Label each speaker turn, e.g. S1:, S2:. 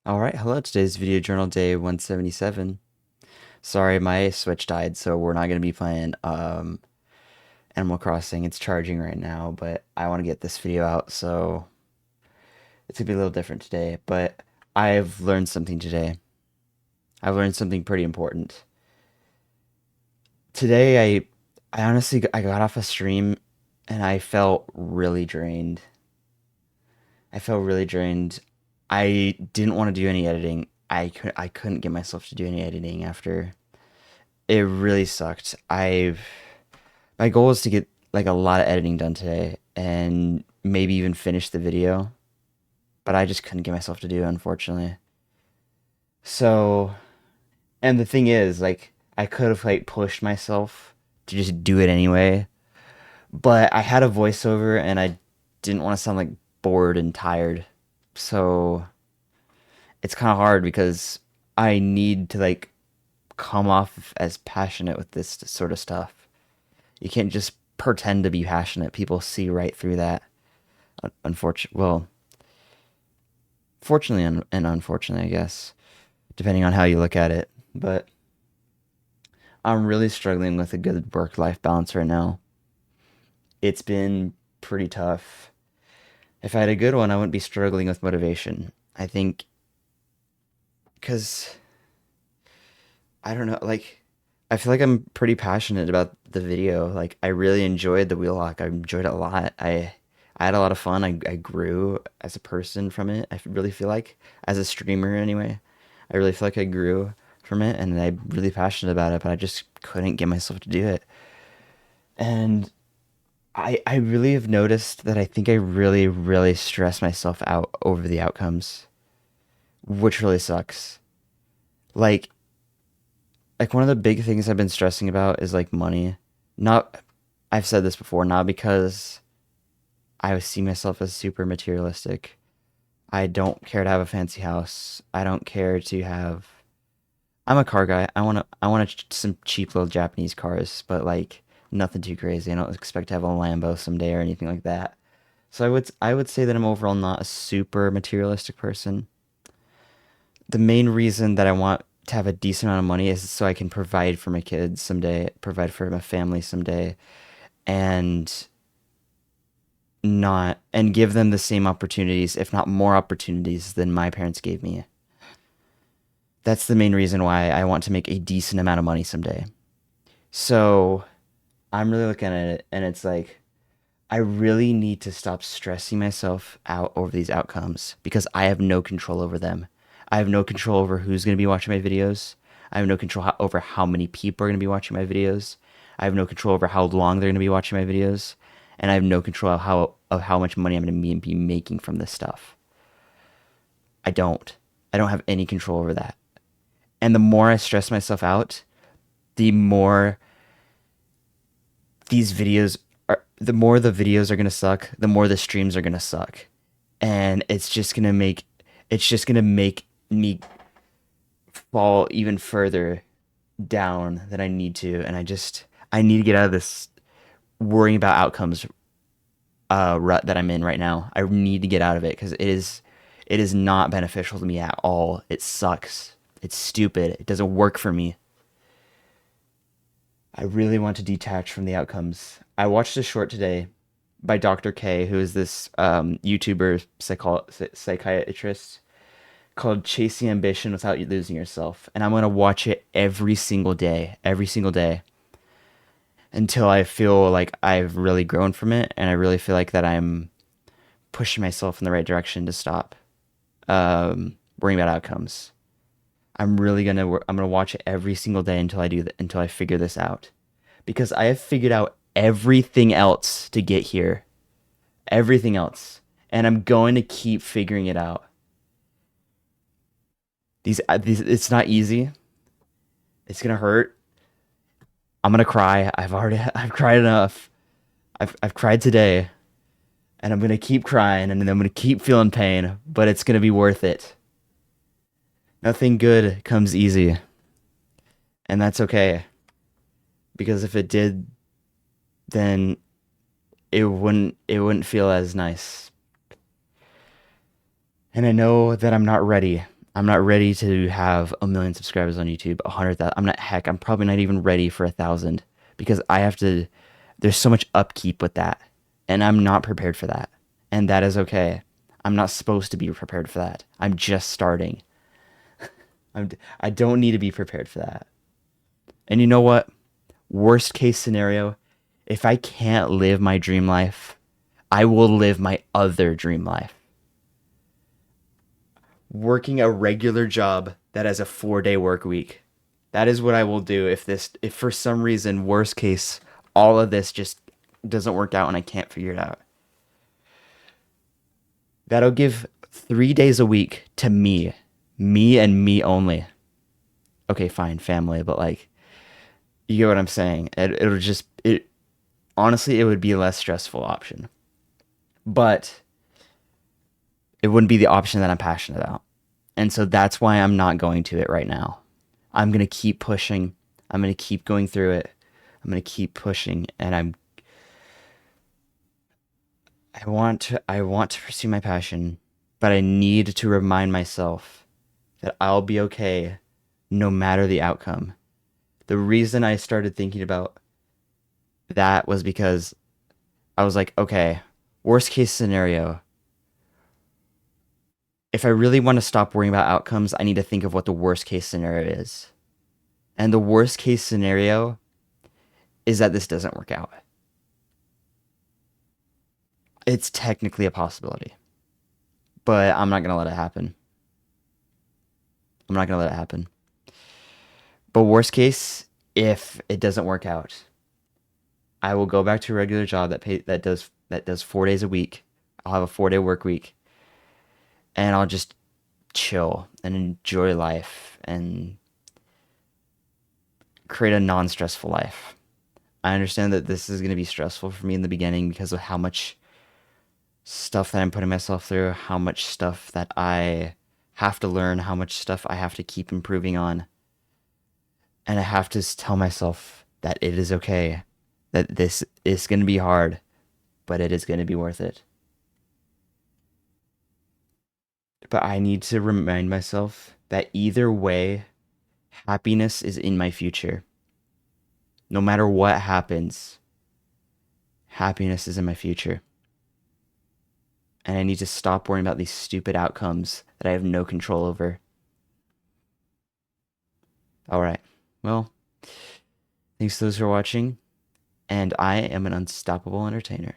S1: Alright, hello, today's video journal day 177. Sorry, my Switch died, so we're not going to be playing Animal Crossing. It's charging right now, but I want to get this video out, so it's going to be a little different today. But I've learned something today. I've learned something pretty important. Today, I honestly, I got off a stream and I felt really drained. I felt really drained. I didn't want to do any editing. I couldn't get myself to do any editing after. It really sucked. My goal was to get like a lot of editing done today and maybe even finish the video, but I just couldn't get myself to do it, unfortunately. So, and the thing is, like, I could have like pushed myself to just do it anyway, but I had a voiceover and I didn't want to sound like bored and tired. So, it's kind of hard because I need to like come off as passionate with this sort of stuff. You can't just pretend to be passionate. People see right through that. Unfortunately, well, fortunately and unfortunately, I guess, depending on how you look at it. But I'm really struggling with a good work-life balance right now. It's been pretty tough. If I had a good one, I wouldn't be struggling with motivation. I think because I don't know, like I feel like I'm pretty passionate about the video. Like I really enjoyed the wheel lock. I enjoyed it a lot. I had a lot of fun. I grew as a person from it. I really feel like as a streamer anyway. I really feel like I grew from it and I'm really passionate about it, but I just couldn't get myself to do it. And I really have noticed that I think I really stress myself out over the outcomes, which really sucks. Like one of the big things I've been stressing about is like money. Not I've said this before, not because I see myself as super materialistic. I don't care to have a fancy house. I don't care to have. I'm a car guy. I want some cheap little Japanese cars, but like nothing too crazy. I don't expect to have a Lambo someday or anything like that. So I would say that I'm overall not a super materialistic person. The main reason that I want to have a decent amount of money is so I can provide for my kids someday, provide for my family someday, and not and give them the same opportunities, if not more opportunities than my parents gave me. That's the main reason why I want to make a decent amount of money someday. So I'm really looking at it and it's like I really need to stop stressing myself out over these outcomes because I have no control over them. I have no control over who's going to be watching my videos. I have no control over how many people are going to be watching my videos. I have no control over how long they're going to be watching my videos, and I have no control of how much money I'm going to be making from this stuff. I don't. I don't have any control over that. And the more I stress myself out, the more the more the videos are going to suck, the more the streams are going to suck. And it's just going to make me fall even further down than I need to. And I need to get out of this worrying about outcomes rut that I'm in right now. I need to get out of it because it is not beneficial to me at all. It sucks. It's stupid. It doesn't work for me. I really want to detach from the outcomes. I watched a short today by Dr. K, who is this YouTuber psychiatrist called Chasing Ambition Without Losing Yourself. And I'm going to watch it every single day, until I feel like I've really grown from it and I really feel like that I'm pushing myself in the right direction to stop worrying about outcomes. I'm gonna watch it every single day until until I figure this out, because I have figured out everything else to get here, everything else, and I'm going to keep figuring it out. These it's not easy. It's gonna hurt. I'm gonna cry. I've cried enough. I've cried today, and I'm gonna keep crying, and then I'm gonna keep feeling pain, but it's gonna be worth it. Nothing good comes easy, and that's okay, because if it did, then it wouldn't feel as nice. And I know that I'm not ready. I'm not ready to have 1 million subscribers on YouTube, 100,000. I'm not, heck, I'm probably not even ready for 1,000 because I have to, there's so much upkeep with that. And I'm not prepared for that. And that is okay. I'm not supposed to be prepared for that. I'm just starting. I don't need to be prepared for that. And you know what? Worst case scenario, if I can't live my dream life, I will live my other dream life. Working a regular job that has a 4-day work week. That is what I will do if for some reason, worst case, all of this just doesn't work out and I can't figure it out. That'll give 3 days a week to me and me only. Okay, fine, family, but like, you get what I'm saying. It'll just, honestly, it would be a less stressful option, but it wouldn't be the option that I'm passionate about. And so that's why I'm not going to it right now. I'm going to keep pushing. I'm going to keep going through it. I'm going to keep pushing and I want to pursue my passion, but I need to remind myself that I'll be okay no matter the outcome. The reason I started thinking about that was because I was like, okay, worst case scenario, if I really want to stop worrying about outcomes, I need to think of what the worst case scenario is. And the worst case scenario is that this doesn't work out. It's technically a possibility, but I'm not going to let it happen. I'm not going to let it happen. But worst case, if it doesn't work out, I will go back to a regular job that does 4 days a week. I'll have a 4-day work week and I'll just chill and enjoy life and create a non-stressful life. I understand that this is going to be stressful for me in the beginning because of how much stuff that I'm putting myself through, how much stuff that I have to learn, how much stuff I have to keep improving on. And I have to tell myself that it is okay, that this is going to be hard, but it is going to be worth it. But I need to remind myself that either way, happiness is in my future. No matter what happens, happiness is in my future. And I need to stop worrying about these stupid outcomes that I have no control over. All right. Well, thanks to those who are watching, and I am an unstoppable entertainer.